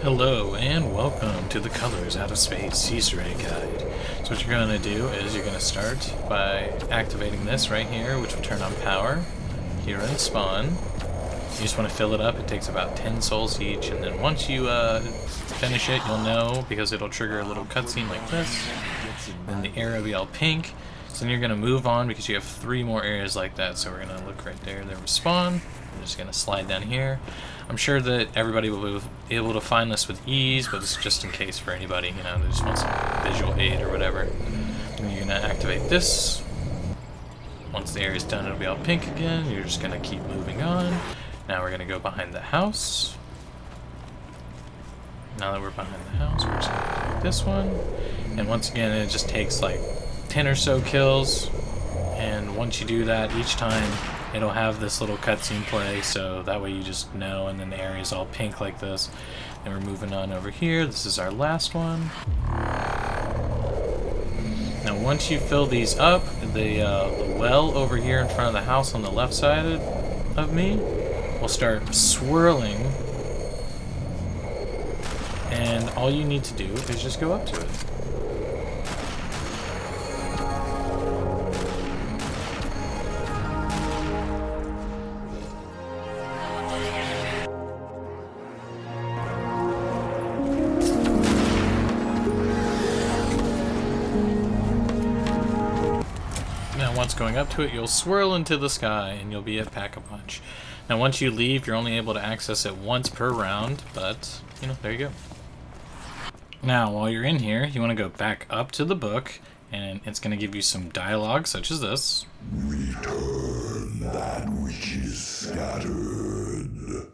Hello and welcome to the Colors Out of Space Easter Egg Guide. So what you're going to do is you're going to start by activating this right here, which will turn on power here in spawn. You just want to fill it up. It takes about 10 souls each, and then once you finish it, you'll know because it'll trigger a little cutscene like this. Then the area will be all pink. So then you're going to move on because you have 3 more areas like that. So we're going to look right there. There we spawn. I'm just going to slide down here. I'm sure that everybody will be able to find this with ease, but it's just in case for anybody, you know, that just wants some visual aid or whatever. And you're going to activate this. Once the area's done, it'll be all pink again. You're just going to keep moving on. Now we're going to go behind the house. Now that we're behind the house, we're just going to activate this one. And once again, it just takes like 10 or so kills. And once you do that, each time it'll have this little cutscene play, so that way you just know, and then the area is all pink like this. And we're moving on over here. This is our last one. Now once you fill these up, the well over here in front of the house on the left side of me will start swirling, and all you need to do is just go up to it. Once going up to it, you'll swirl into the sky and you'll be at Pack-a-Punch. Now once you leave, you're only able to access it once per round, but, you know, there you go. Now, while you're in here, you want to go back up to the book, and it's going to give you some dialogue, such as this. Return that which is scattered.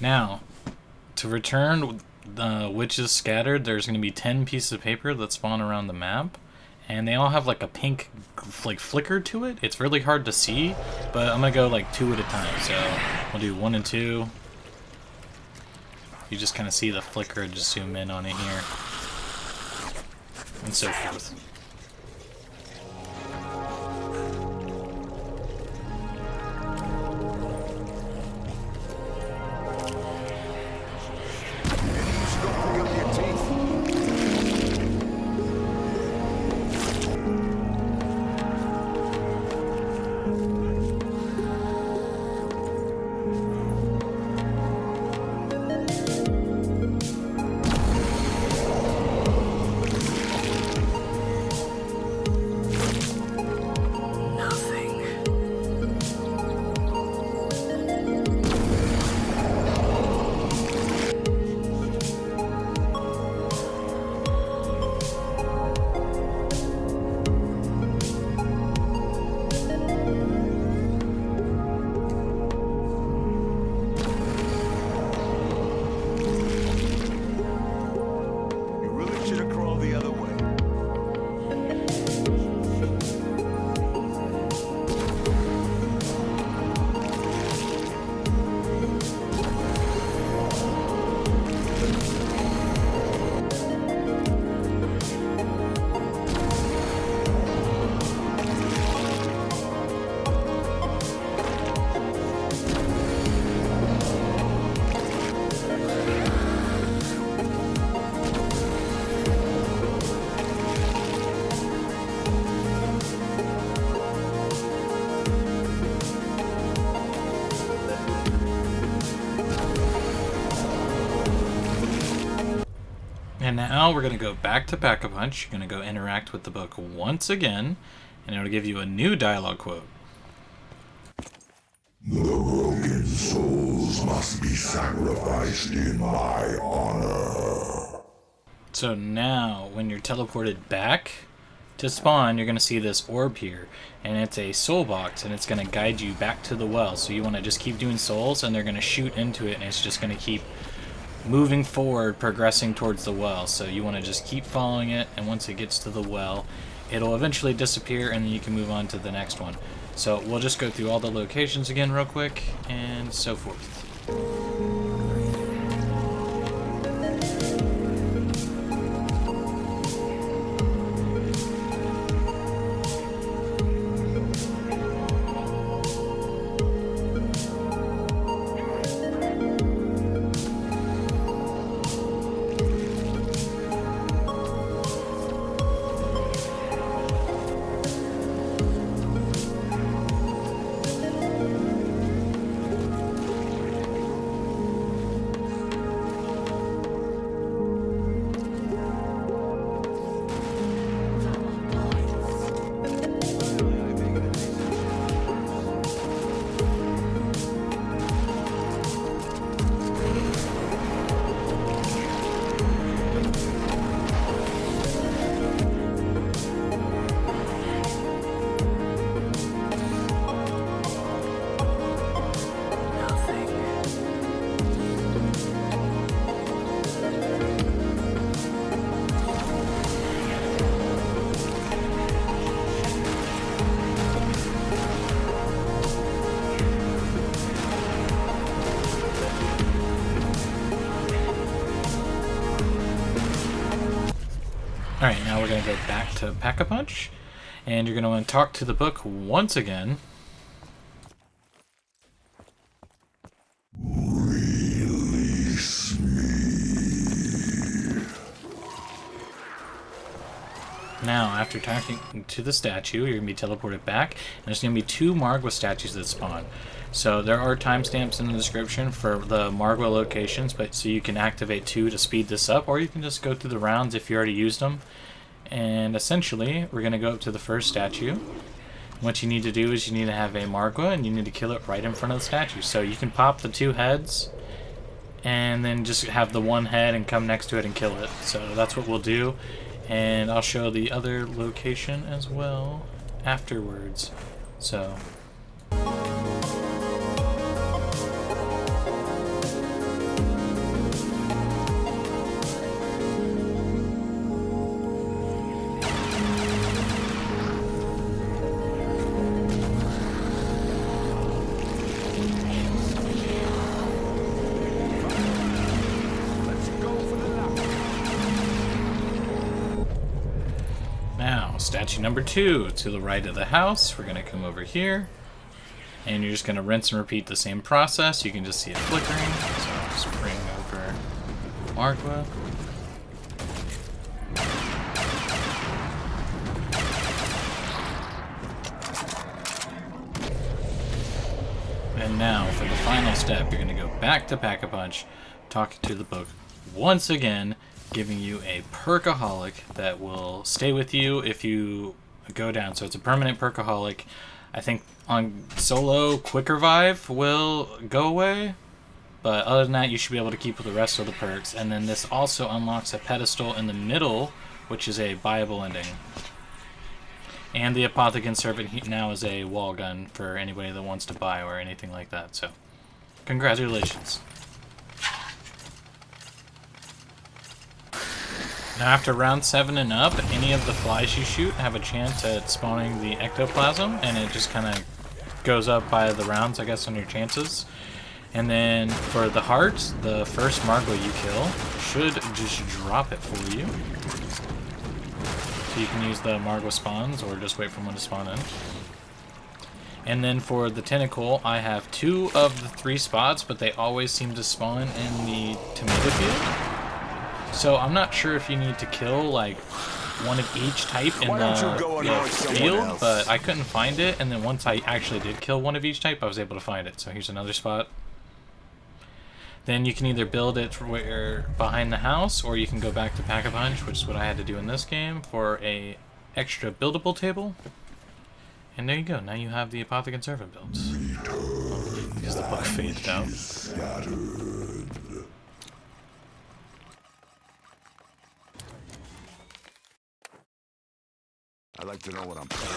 Now, to return which is scattered, there's going to be 10 pieces of paper that spawn around the map. And they all have like a pink like flicker to it. It's really hard to see, but I'm gonna go like 2 at a time. So we'll do 1 and 2. You just kind of see the flicker, just zoom in on it here. And so forth. And now we're going to go back to Pack-a-Punch. You're going to go interact with the book once again, and it'll give you a new dialogue quote. The broken souls must be sacrificed in my honor. So now, when you're teleported back to spawn, you're going to see this orb here, and it's a soul box, and it's going to guide you back to the well. So you want to just keep doing souls, and they're going to shoot into it, and it's just going to keep moving forward, progressing towards the well. So you want to just keep following it, and once it gets to the well, it'll eventually disappear, and then you can move on to the next one. So we'll just go through all the locations again real quick, and so forth. we're going to go back to Pack-a-Punch, and you're going to want to talk to the book once again. Release me. Now, after talking to the statue, you're going to be teleported back, and there's going to be 2 Margwa statues that spawn. So there are timestamps in the description for the Margwa locations, but so you can activate 2 to speed this up, or you can just go through the rounds if you already used them. And essentially, we're going to go up to the first statue. What you need to do is you need to have a Margwa, and you need to kill it right in front of the statue. So you can pop the 2 heads, and then just have the 1 head and come next to it and kill it. So that's what we'll do. And I'll show the other location as well afterwards. So... Now, statue number 2, to the right of the house. We're going to come over here, and you're just going to rinse and repeat the same process. You can just see it flickering, so I'll just bring over Margwa. And now, for the final step, you're going to go back to Pack-a-Punch, talking to the book once again, giving you a perkaholic that will stay with you if you go down. So it's a permanent perkaholic. I think on solo, Quick Revive will go away, but other than that, you should be able to keep with the rest of the perks. And then this also unlocks a pedestal in the middle, which is a buyable ending. And the Apothicon Servant now is a wall gun for anybody that wants to buy or anything like that. So, congratulations. Now after round 7 and up, any of the flies you shoot have a chance at spawning the ectoplasm, and it just kind of goes up by the rounds, I guess, on your chances. And then for the heart, the first Margwa you kill should just drop it for you. So you can use the Margwa spawns, or just wait for one to spawn in. And then for the tentacle, I have 2 of the 3 spots, but they always seem to spawn in the tomato field. So I'm not sure if you need to kill like one of each type in the field, but I couldn't find it, and then once I actually did kill one of each type, I was able to find it. So here's another spot. Then you can either build it where behind the house, or you can go back to Pack-a-Punch, which is what I had to do in this game, for a extra buildable table. And there you go, now you have the Apothicon Servant built. Because the book faded out. I like to know what I'm playing.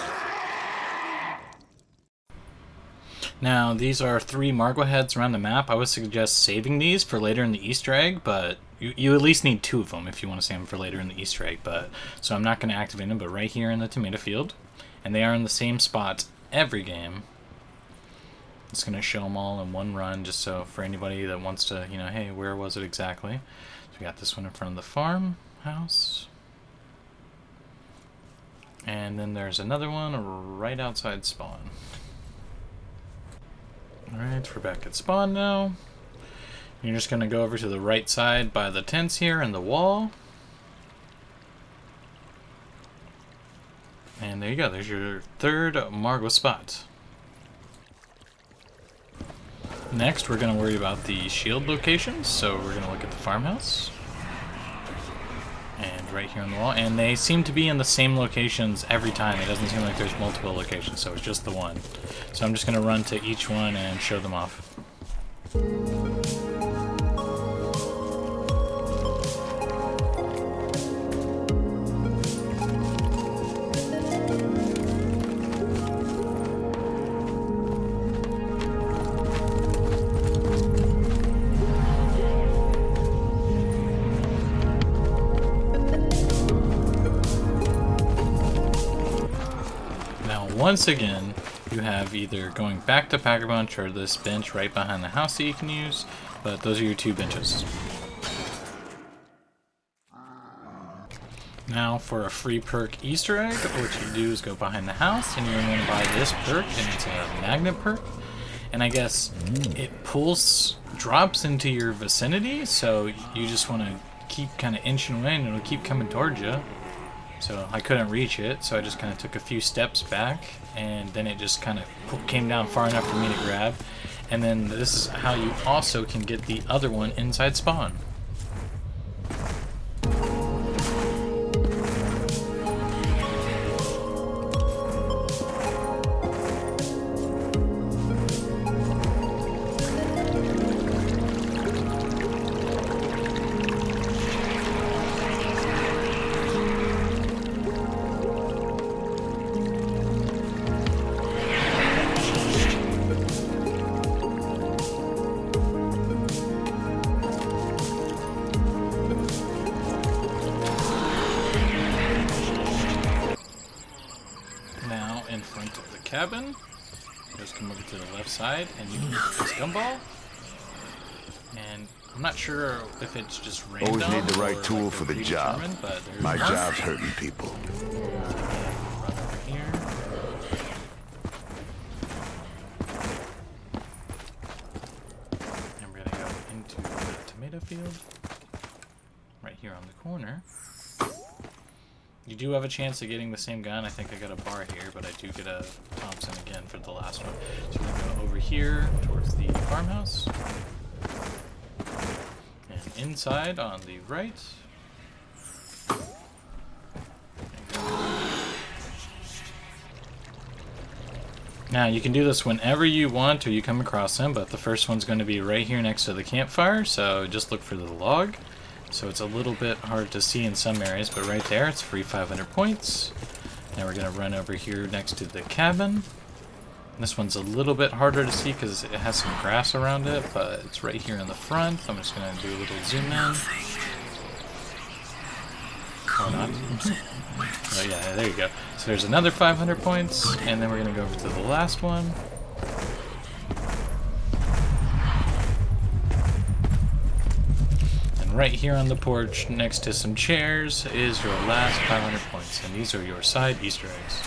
Now, these are 3 Margwa heads around the map. I would suggest saving these for later in the Easter egg, but you at least need 2 of them if you want to save them for later in the Easter egg. But so I'm not going to activate them, but right here in the tomato field. And they are in the same spot every game. It's going to show them all in one run, just so for anybody that wants to, you know, hey, where was it exactly? So we got this one in front of the farmhouse. And then there's another one right outside spawn. Alright, we're back at spawn now. You're just going to go over to the right side by the tents here and the wall. And there you go, there's your 3rd Margwa spot. Next, we're going to worry about the shield locations, so we're going to look at the farmhouse. And right here on the wall, and they seem to be in the same locations every time. It doesn't seem like there's multiple locations, so it's just the one. So I'm just going to run to each one and show them off. Once again, you have either going back to Pack-a-Punch or this bench right behind the house that you can use, but those are your 2 benches. Now for a free perk Easter egg, what you do is go behind the house and you're going to buy this perk, and it's a magnet perk. And I guess it pulls drops into your vicinity, so you just want to keep kind of inching away and it'll keep coming towards you. So I couldn't reach it, so I just kind of took a few steps back, and then it just kind of came down far enough for me to grab. And then this is how you also can get the other one inside spawn. In front of the cabin, just come over to the left side and you can get this gumball. And I'm not sure if it's just random. Always need the right or tool like for the job. But My one. job's hurting people. Run over here. And we're gonna go into the tomato field right here on the corner. You do have a chance of getting the same gun. I think I got a bar here, but I do get a Thompson again for the last one. So we're going to go over here towards the farmhouse. And inside on the right. Now you can do this whenever you want or you come across them, but the first one's going to be right here next to the campfire, so just look for the log. So it's a little bit hard to see in some areas, but right there, it's free 500 points. Now we're going to run over here next to the cabin. This one's a little bit harder to see because it has some grass around it, but it's right here in the front. I'm just going to do a little zoom in. Or not. Oh yeah, there you go. So there's another 500 points, and then we're going to go over to the last one. Right here on the porch next to some chairs is your last 500 points, and these are your side Easter eggs.